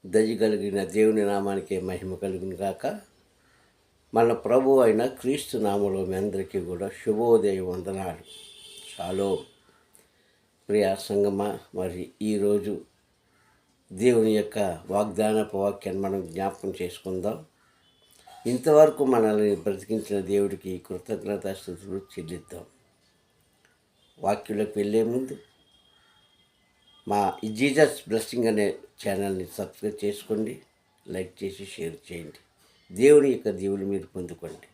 దయగలిగిన దేవుని నామానికి మహిమ కలుగును గాక. మన ప్రభు అయిన క్రీస్తు నామములో మీ అందరికీ కూడా శుభోదయ వందనాలు. షాలోమ్. ప్రియా సంగమా, మరి ఈరోజు దేవుని యొక్క వాగ్దానపు వాక్యాన్ని మనం జ్ఞాపకం చేసుకుందాం. ఇంతవరకు మనల్ని బ్రతికించిన దేవుడికి కృతజ్ఞతాస్తుతులు చెల్లిద్దాం. వాక్యంలోకి వెళ్ళే ముందు మా జీజస్ బ్లెస్సింగ్ అనే ఛానల్ని సబ్స్క్రైబ్ చేసుకోండి, లైక్ చేసి షేర్ చేయండి. దేవుని యొక్క దీవులు మీరు పొందుకోండి.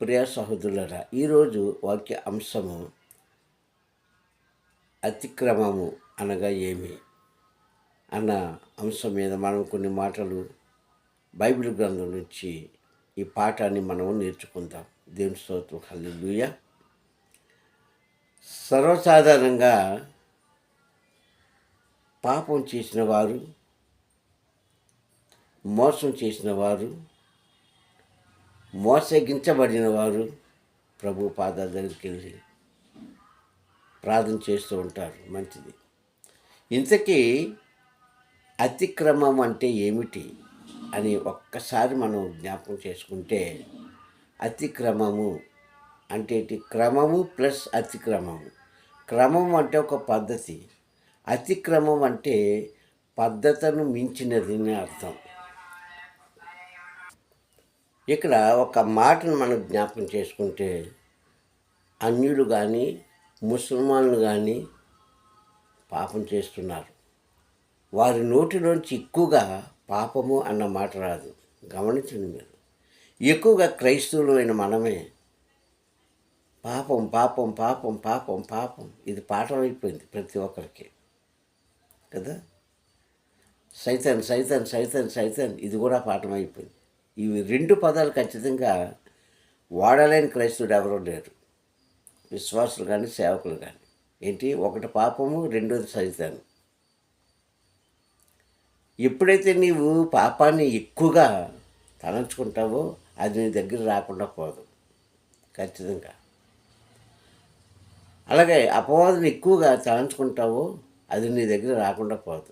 ప్రియ సహోదరులారా, ఈరోజు వాక్య అంశము అతిక్రమము అనగా ఏమి అన్న అంశం మీద మనం కొన్ని మాటలు బైబిల్ గ్రంథం నుంచి ఈ పాఠాన్ని మనము నేర్చుకుందాం. దేవుని స్తోత్రం, హల్లెలూయా. సర్వసాధారణంగా పాపం చేసిన వారు, మోసం చేసిన వారు, మోసగించబడిన వారు ప్రభు పాదాల దగ్గరికి వెళ్ళి ప్రార్థన చేస్తూ ఉంటారు. మంచిది. ఇంతకీ అతిక్రమం అంటే ఏమిటి అని ఒక్కసారి మనం జ్ఞాపకం చేసుకుంటే, అతిక్రమము అంటే క్రమము ప్లస్ అతిక్రమము. క్రమం అంటే ఒక పద్ధతి, అతిక్రమం అంటే పద్ధతులను మించినది అని అర్థం. ఇక్కడ ఒక మాటను మనం జ్ఞాపకం చేసుకుంటే, అన్యులు కానీ ముసల్మాన్లు కానీ పాపం చేస్తున్నారు. వారి నోటిలోంచి ఎక్కువగా పాపము అన్న మాట రాదు. గమనించండి మీరు. ఎక్కువగా క్రైస్తవులైన మనమే పాపం పాపం పాపం పాపం పాపం ఇది పాఠం అయిపోయింది ప్రతి ఒక్కరికి కదా. సైతాన్ సైతాన్ సైతాన్ సైతాన్ ఇది కూడా పాఠం అయిపోయింది. ఇవి రెండు పదాలు ఖచ్చితంగా వాడలేని క్రైస్తవుడు ఎవరూ లేరు, విశ్వాసులు కానీ సేవకులు కానీ. ఏంటి, ఒకటి పాపము, రెండోది సైతాను. ఎప్పుడైతే నీవు పాపాన్ని ఎక్కువగా తలంచుకుంటావో అది నీ దగ్గర రాకుండా పోదు ఖచ్చితంగా. అలాగే అపవాదం ఎక్కువగా తలంచుకుంటావో అది నీ దగ్గర రాకుండా పోదు.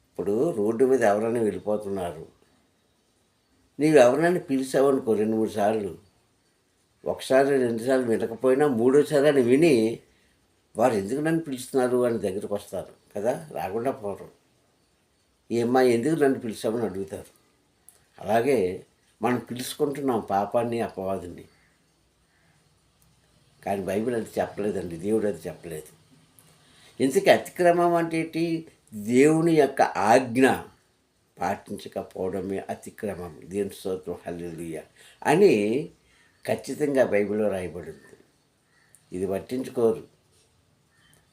ఇప్పుడు రోడ్డు మీద ఎవరైనా వెళ్ళిపోతున్నారు, నీవు ఎవరైనా పిలిచావనుకో 2-3 సార్లు, ఒకసారి 2 సార్లు వినకపోయినా 3వసారి అని విని వారు ఎందుకు నన్ను పిలుస్తున్నారు అని దగ్గరకు వస్తారు కదా, రాకుండా పోరు. ఏమ్మా ఎందుకు నన్ను పిలిచామని అడుగుతారు. అలాగే మనం పిలుచుకుంటున్నాం పాపాన్ని, అపవాదుని. కానీ బైబిల్ అది చెప్పలేదండి, దేవుడు అది చెప్పలేదు. ఇంతకీ అతిక్రమం అంటే ఏంటి? దేవుని యొక్క ఆజ్ఞ పాటించకపోవడమే అతిక్రమం. దేవుని స్తోత్రం, హల్లెలూయా అని ఖచ్చితంగా బైబిల్లో రాయబడింది. ఇది పట్టించుకోరు.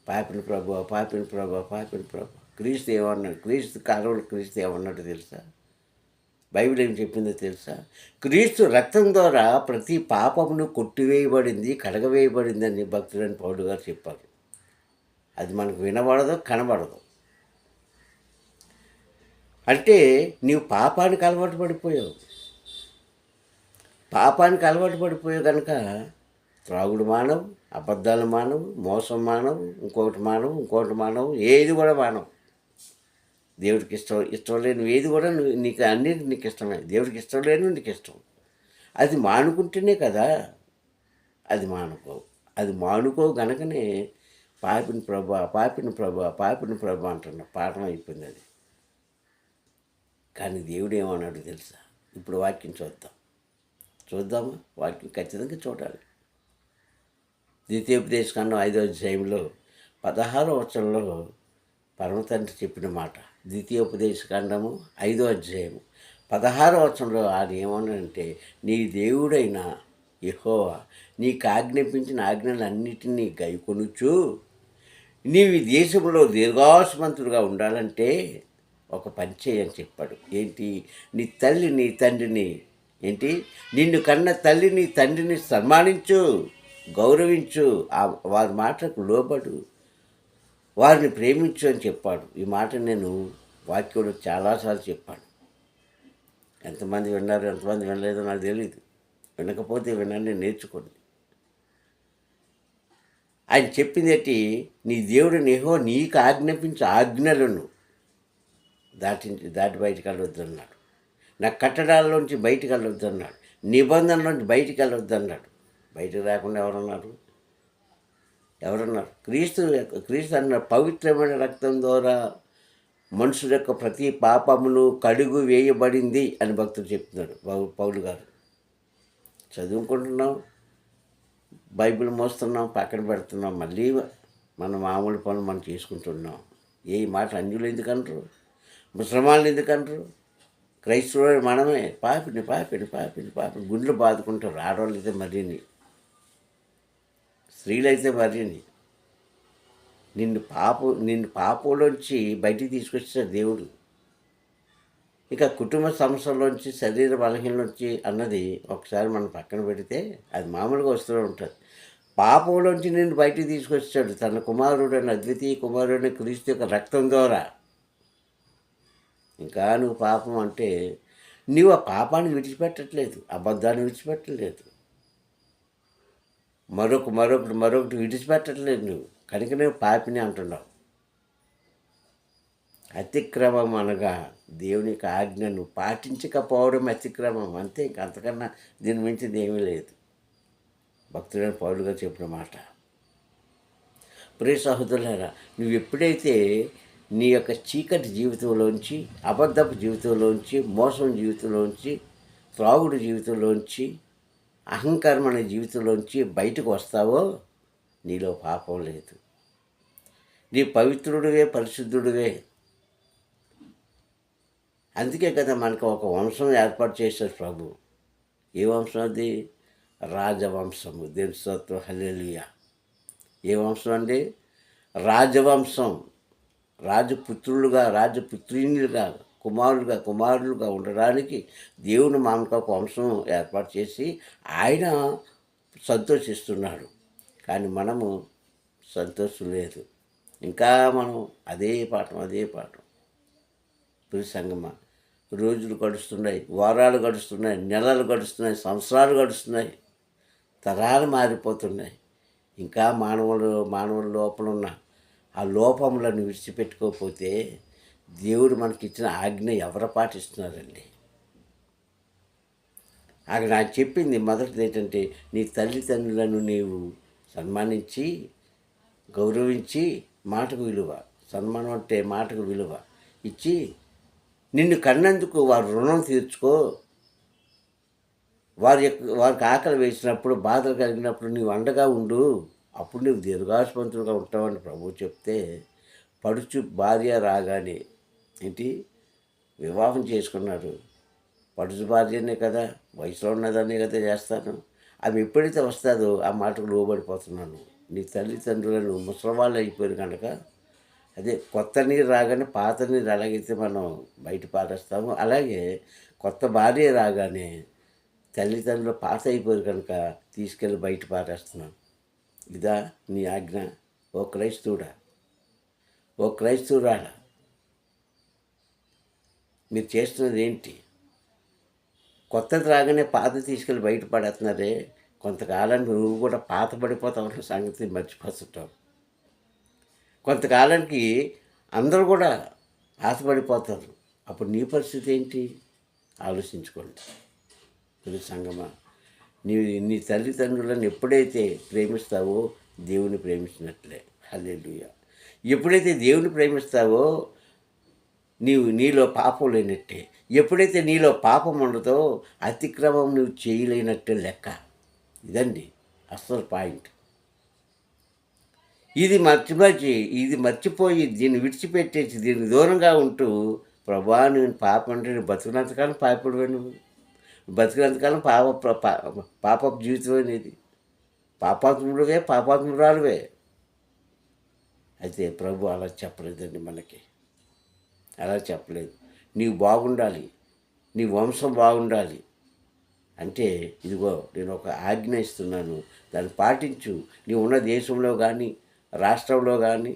పాపిని ప్రభు, పాపిని ప్రభు, పాపిని ప్రభు. క్రీస్తు ఏమన్నాడు? క్రీస్తు కాలంలో క్రీస్తు ఏమన్నాడు తెలుసా? బైబిల్ ఏం చెప్పిందో తెలుసా? క్రీస్తు రక్తం ద్వారా ప్రతి పాపమును కొట్టివేయబడింది, కడగవేయబడింది అని భక్తుడని పౌలు గారు చెప్పారు. అది మనకు వినబడదు, కనబడదు. అంటే నీవు పాపానికి అలవాటు పడిపోయావు. పాపానికి అలవాటు పడిపోయావు కనుక త్రాగుడు మానవు, అబద్ధాలు మానవు, మోసం మానవు, ఇంకొకటి మానవు, ఏది కూడా మానవు. దేవుడికి ఇష్టం లేని ఏది కూడా నీకు అన్నీ నీకు ఇష్టమే. దేవుడికి ఇష్టం లేని నీకు ఇష్టం. అది మానుకుంటేనే కదా. అది మానుకో గనకనే పాపిని ప్రభా, పాపిని ప్రభా, పాపిని ప్రభా అంటున్నా. పాఠం అయిపోయింది అది. కానీ దేవుడు ఏమన్నాడు తెలుసా? ఇప్పుడు వాక్యం చూద్దామా? వాక్యం ఖచ్చితంగా చూడాలి. ద్వితీయోపదేశకాండం 5వ అధ్యాయంలో 16వ వచనంలో పరమ తండ్రి చెప్పిన మాట. ద్వితీయోపదేశకాండము 5వ అధ్యాయము 16వ వచనంలో ఆయన ఏమన్నాడంటే, నీ దేవుడైన యెహోవా నీకు ఆజ్ఞాపించిన ఆజ్ఞలన్నిటినీ గైకొనుచు నీవు ఈ దేశంలో దీర్ఘాయుష్మంతుడుగా ఉండాలంటే ఒక పని చేయని చెప్పాడు. ఏంటి? నీ తల్లి నీ తండ్రిని, ఏంటి, నిన్ను కన్న తల్లిని తండ్రిని సన్మానించు, గౌరవించు, వారి మాటలకు లోబడు, వారిని ప్రేమించు అని చెప్పాడు. ఈ మాట నేను వాక్యంలో చాలాసార్లు చెప్పాను. ఎంతమంది విన్నారు, ఎంతమంది వినలేదో నాకు తెలియదు. వినకపోతే వినండి, నేర్చుకోండి. ఆయన చెప్పింది ఏంటి? నీ దేవుడు యెహోవా నీకు ఆజ్ఞాపించే ఆజ్ఞలను దాటి బయటికి వెళ్ళొద్దు అన్నాడు. నా కట్టడాల్లోంచి బయటికి వెళ్ళొద్దు అన్నాడు. నిబంధనలోంచి బయటికి వెళ్ళొద్దు అన్నాడు. బయటకు రాకుండా ఎవరున్నారు? క్రీస్తు అన్న పవిత్రమైన రక్తం ద్వారా మనుషుల యొక్క ప్రతి పాపమును కడుగు వేయబడింది అని భక్తుడు చెప్తున్నాడు పౌలు గారు. చదువుకుంటున్నాం, బైబిల్ మోస్తున్నాం, పక్కన పెడుతున్నాం, మళ్ళీ మన మామూలు పనులు మనం చేసుకుంటున్నాం. ఏ మాట అన్యులు ఎందుకంటారు? ముసల్మాన్లు ఎందుకంటారు? క్రైస్తవులు మనమే పాపిని గుండెలు బాదుకుంటారు. ఆడవాళ్ళు అయితే మరీని, స్త్రీలైతే మరీని. నిన్ను పాపంలోంచి బయటికి తీసుకొచ్చాడు దేవుడు. ఇక కుటుంబ సమస్యల్లోంచి, శరీర బలహీనలోంచి అన్నది ఒకసారి మనం పక్కన పెడితే అది మామూలుగా వస్తూ ఉంటుంది. పాపంలోంచి నిన్ను బయటికి తీసుకొచ్చాడు తన కుమారుడైన అద్వితీయ కుమారుడైన క్రీస్తు యొక్క రక్తం ద్వారా. ఇంకా నువ్వు పాపం అంటే నువ్వు ఆ పాపాన్ని విడిచిపెట్టట్లేదు, అబద్ధాన్ని విడిచిపెట్టలేదు, మరొకటి విడిచిపెట్టట్లేదు. నువ్వు కనుక నువ్వు పాపిని అంటున్నావు. అతిక్రమం అనగా దేవుని యొక్క ఆజ్ఞను పాటించకపోవడం అతిక్రమం, అంతే. ఇంక అంతకన్నా దీని మించింది ఏమీ లేదు. భక్తుడైన పౌలుగా చెప్పిన మాట. ప్రియ సహోదరులారా, నువ్వు ఎప్పుడైతే నీ యొక్క చీకటి జీవితంలోంచి, అబద్ధపు జీవితంలోంచి, మోసం జీవితంలోంచి, త్రాగుడు జీవితంలోంచి, అహంకారం అనే జీవితంలోంచి బయటకు వస్తావో నీలో పాపం లేదు. నీ పవిత్రుడివే, పరిశుద్ధుడివే. అందుకే కదా మనకు ఒక వంశం ఏర్పాటు చేశారు ప్రభు. ఏ వంశం అది? రాజవంశము. దేవుని స్తోత్రం, హల్లెలూయా. ఏ వంశం అండి? రాజవంశం. రాజపుత్రులుగా, రాజపుత్రినులుగా, కుమారులుగా ఉండడానికి దేవుని మనకు ఒక వంశం ఏర్పాటు చేసి ఆయన సంతోషిస్తున్నాడు. కానీ మనము సంతోషం లేదు. ఇంకా మనం అదే పాఠం. ప్రియ సంగమా, రోజులు గడుస్తున్నాయి, వారాలు గడుస్తున్నాయి, నెలలు గడుస్తున్నాయి, సంవత్సరాలు గడుస్తున్నాయి, తరాలు మారిపోతున్నాయి. ఇంకా మానవుల లోపల ఉన్న ఆ లోపములను విడిచిపెట్టుకోకపోతే దేవుడు మనకిచ్చిన ఆజ్ఞ ఎవరు పాటిస్తున్నారండి? అక్కడ నాకు చెప్పింది మొదటిది ఏంటంటే, నీ తల్లిదండ్రులను నీవు సన్మానించి, గౌరవించి, మాటకు విలువ, సన్మానం అంటే మాటకు విలువ ఇచ్చి, నిన్ను కన్నందుకు వారి రుణం తీర్చుకో. వారికి ఆకలి వేసినప్పుడు, బాధలు కలిగినప్పుడు నీవు అండగా ఉండు. అప్పుడు నువ్వు దీర్ఘాయుష్మంతుడుగా ఉంటావని ప్రభువు చెప్తే, పడుచు భార్య రాగానే వివాహం చేసుకున్నాడు. పడుచు భార్యనే కదా, వయసులో ఉన్నదాన్నే కదా చేస్తాను. అవి ఎప్పుడైతే వస్తుందో ఆ మాటకు లోబడిపోతున్నాను. నీ తల్లిదండ్రులను ముసలివాళ్ళు అయిపోయారు కనుక, అదే కొత్త నీరు రాగానే పాత నీరు ఎలాగైతే మనం బయట పారేస్తామో, అలాగే కొత్త భార్య రాగానే తల్లిదండ్రులు పాత అయిపోయారు కనుక తీసుకెళ్ళి బయట పారేస్తున్నాం. ఇదా నీ ఆజ్ఞ? ఓ క్రైస్తవురాలా, మీరు చేస్తున్నది ఏంటి? కొత్తది రాగానే పాత తీసుకెళ్ళి బయట పడేస్తున్నారే. కొంతకాలానికి నువ్వు కూడా పాత పడిపోతావు సంగతి మర్చిపోతుంటావు. కొంతకాలానికి అందరూ కూడా ఆశపడిపోతారు. అప్పుడు నీ పరిస్థితి ఏంటి? ఆలోచించుకోండి. ప్రియ సంగమా, నీ తల్లిదండ్రులను ఎప్పుడైతే ప్రేమిస్తావో దేవుని ప్రేమించినట్లే. హల్లెలూయా. ఎప్పుడైతే దేవుని ప్రేమిస్తావో నీలో పాపం లేనట్టే. ఎప్పుడైతే నీలో పాపం ఉండదో అతిక్రమం నువ్వు చేయలేనట్టే లెక్క. ఇదండి అసలు పాయింట్. ఇది మర్చిపోయి దీన్ని విడిచిపెట్టేసి దీనికి దూరంగా ఉంటూ, ప్రభా నేను పాపం అంటే నేను బతుకున్నంతకాలం పాపడువే, నువ్వు బతికినంతకాలం పాపపు జీవితం అనేది, పాపాత్మురాలువే. అయితే ప్రభు అలా చెప్పలేదండి మనకి. అలా చెప్పలేదు. నీవు బాగుండాలి, నీ వంశం బాగుండాలి అంటే ఇదిగో నేను ఒక ఆజ్ఞ ఇస్తున్నాను, దాన్ని పాటించు. నీవు ఉన్న దేశంలో కానీ, రాష్ట్రంలో కానీ,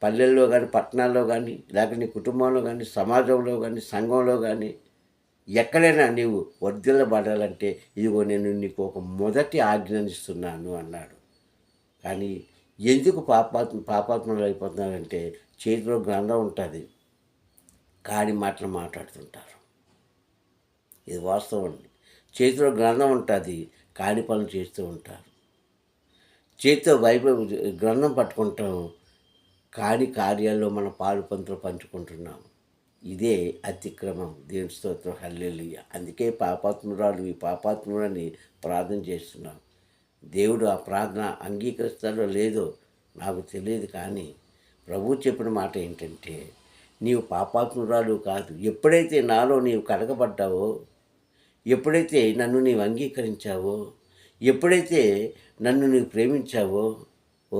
పల్లెల్లో కానీ, పట్టణాల్లో కానీ, లేక నీ కుటుంబంలో కానీ, సమాజంలో కానీ, సంఘంలో కానీ, ఎక్కడైనా నీవు వర్ధిల్లబడాలంటే ఇదిగో నేను నీకు ఒక మొదటి ఆజ్ఞనిస్తున్నాను అన్నాడు. కానీ ఎందుకు పాపాత్మలు అయిపోతున్నారంటే, చేతిలో గ్రంథం ఉంటుంది, కాని మాటలు మాట్లాడుతుంటారు. ఇది వాస్తవం అండి. చేతిలో గ్రంథం ఉంటుంది, కాని పనులు చేస్తూ ఉంటారు. చేతితో బైబిల్ గ్రంథం పట్టుకుంటాం, కాని కార్యాల్లో మన పాలు పంతులు పంచుకుంటున్నాం. ఇదే అతిక్రమం. దేవుని స్తోత్రం, హల్లెలూయా. అందుకే పాపాత్మురాలు ఈ పాపాత్ముడని ప్రార్థన చేస్తున్నాం. దేవుడు ఆ ప్రార్థన అంగీకరిస్తాడో లేదో నాకు తెలియదు, కానీ ప్రభువు చెప్పిన మాట ఏంటంటే, నీవు పాపాత్మురాలు కాదు. ఎప్పుడైతే నాలో నీవు కడగబడ్డావో, ఎప్పుడైతే నన్ను నీవు అంగీకరించావో, ఎప్పుడైతే నన్ను నీవు ప్రేమించావో, ఓ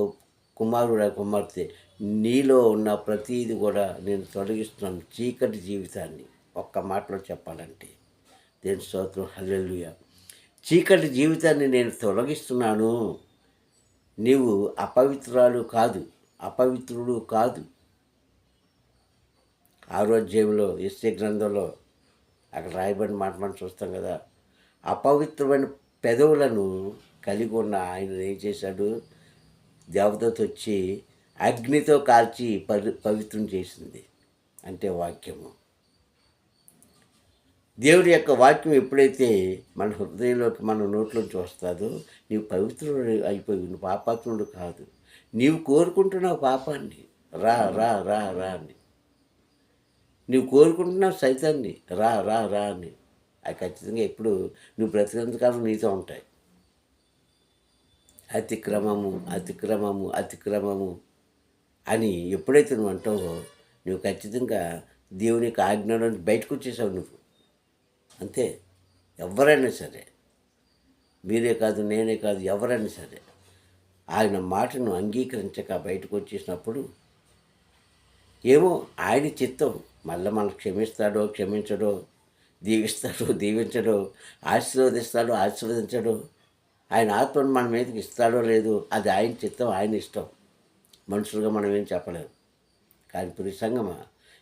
కుమారుడా కుమార్తె, నీలో ఉన్న ప్రతీది కూడా నేను తొలగిస్తున్నాను, చీకటి జీవితాన్ని. ఒక్క మాటలో చెప్పాలంటే దేవుని స్తోత్రం, హల్లెలూయా. చీకటి జీవితాన్ని నేను తొలగిస్తున్నాను. నీవు అపవిత్రురాలు కాదు, అపవిత్రుడు కాదు. 6వ అధ్యాయంలో యెషయా గ్రంథంలో అక్కడ రాయబడిన మాట మనం చూస్తాం కదా. అపవిత్రమైన పెదవులను కలిగి ఉన్న ఆయన ఏం చేశాడు? దేవదూత వచ్చి అగ్నితో కాల్చి పవిత్రం చేసింది. అంటే వాక్యము. దేవుడి యొక్క వాక్యం ఎప్పుడైతే మన హృదయంలోకి మన నోట్లోంచి వస్తుందో, నీవు పవిత్రుడు అయిపోయి, నువ్వు పాపాత్ముడు కాదు. నీవు కోరుకుంటున్నావు పాపాన్ని, రా రా రా రా అని. నువ్వు కోరుకుంటున్నావు సైతాన్ని, రా రా రా అని. అది ఖచ్చితంగా ఎప్పుడు నువ్వు బ్రతికినంతకాలం నీతో ఉంటాయి. అతిక్రమము అతిక్రమము అతిక్రమము అని ఎప్పుడైతే నువ్వు అంటావో, నువ్వు ఖచ్చితంగా దేవుని యొక్క ఆజ్ఞలో బయటకు వచ్చేసావు నువ్వు. అంతే. ఎవరైనా సరే, మీరే కాదు, నేనే కాదు, ఎవరైనా సరే ఆయన మాటను అంగీకరించక బయటకు వచ్చేసినప్పుడు ఏమో ఆయన చిత్తం. మళ్ళీ మనకు క్షమిస్తాడో క్షమించడో, దీవిస్తాడో దీవించడో, ఆశీర్వదిస్తాడో ఆశీర్వదించడో, ఆయన ఆత్మను మన మీదకి ఇస్తాడో లేదో అది ఆయన చిత్తం, ఆయన ఇష్టం. మనుషులుగా మనం ఏం చెప్పలేము. కానీ ప్రియ సంగమా,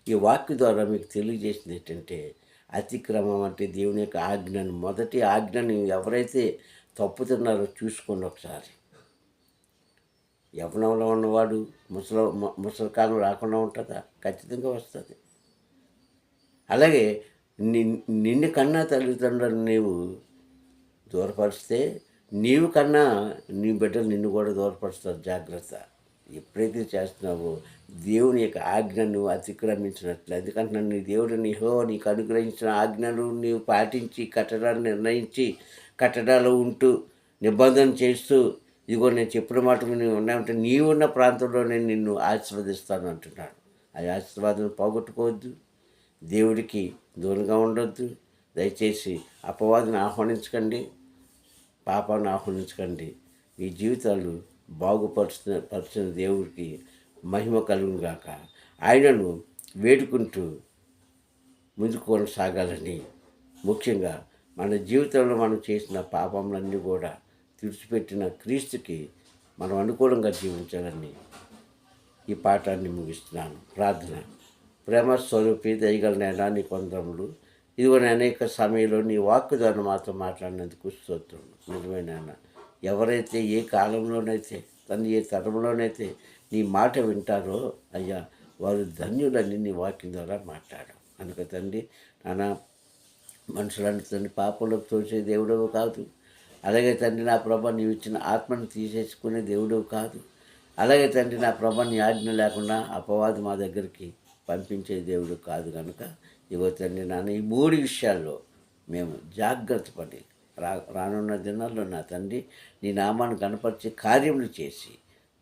ఈ వాక్య ద్వారా మీకు తెలియజేసింది ఏంటంటే, అతిక్రమం అంటే దేవుని యొక్క ఆజ్ఞను, మొదటి ఆజ్ఞని ఎవరైతే తప్పుతున్నారో చూసుకోండి ఒకసారి. యవ్వనంలో ఉన్నవాడు ముసలికాలం రాకుండా ఉంటుందా? ఖచ్చితంగా వస్తుంది. అలాగే నిన్ను కన్నా తల్లిదండ్రులను నీవు దూరపరిస్తే, నీవు కన్నా నీ బిడ్డలు నిన్ను కూడా దూరపరుస్తారు. జాగ్రత్త. ఎప్పుడైతే చేస్తున్నావో దేవుని యొక్క ఆజ్ఞను నువ్వు అతిక్రమించినట్లు. ఎందుకంటే నీ దేవుడు నీకు అనుగ్రహించిన ఆజ్ఞలు నీవు పాటించి, కట్టడాలు నిర్ణయించి, కట్టడాలు ఉంటూ, నిబంధన చేస్తూ, ఇదిగో నేను చెప్పిన మాటలు నీవు ఉన్నాయంటే, నీవున్న ప్రాంతంలో నేను నిన్ను ఆశీర్వదిస్తాను అంటున్నాడు. ఆ ఆశీర్వాదం పోగొట్టుకోవద్దు, దేవుడికి దూరంగా ఉండొద్దు. దయచేసి అపవాదిని ఆహ్వానించకండి, పాపాన్ని ఆహ్వానించకండి. మీ జీవితాలు పరిచిన దేవుడికి మహిమ కలుగును గాక. ఆయనను వేడుకుంటూ ముందుకు కొనసాగాలని, ముఖ్యంగా మన జీవితంలో మనం చేసిన పాపములన్నీ కూడా తుడిచిపెట్టిన క్రీస్తుకి మనం అనుకూలంగా జీవించాలని ఈ పాఠాన్ని ముగిస్తున్నాను. ప్రార్థన. ప్రేమ స్వరూపి దయగలనైనా నీ కొందరములు, ఇదిగో అనేక సమయంలో నీ వాక్కు ద్వారా మాతో మాట్లాడినందుకు స్తోత్రం. నిజమైన ఎవరైతే ఏ కాలంలోనైతే ఏ తరంలోనైతే నీ మాట వింటారో అయ్యా, వారు ధన్యులని నీ వాక్యం ద్వారా మాట్లాడాం. అందుకే తండ్రి, నాన్న, మనుషులని తండ్రి పాపంలోకి తోసే దేవుడవు కాదు. అలాగే తండ్రి నా ప్రభ, నీవు ఇచ్చిన ఆత్మను తీసేసుకునే దేవుడవు కాదు. అలాగే తండ్రి నా ప్రభ, నీ ఆజ్ఞ లేకుండా అపవాది మా దగ్గరికి పంపించే దేవుడు కాదు. కనుక ఇగో తండ్రి నాన్న, ఈ 3 విషయాల్లో మేము జాగ్రత్త పడి రానున్న దినాల్లో నా తండ్రి నీ నామాన్ని కనపరిచే కార్యములు చేసి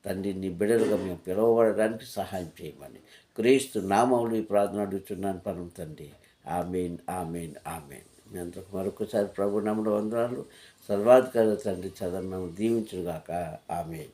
తండ్రి నీ బిడ్డలుగా మేము పిలువబడడానికి సహాయం చేయమని క్రీస్తు నామములు ఈ ప్రార్థన అడుగుతున్నాను పరమ తండ్రి. ఆమేన్ ఆమేన్ ఆమేన్. మీ అందరికి మరొకసారి ప్రభు నామములో వందనాలు. సర్వాధికారి తండ్రి చదవడం దీవించుగాక. ఆమేన్.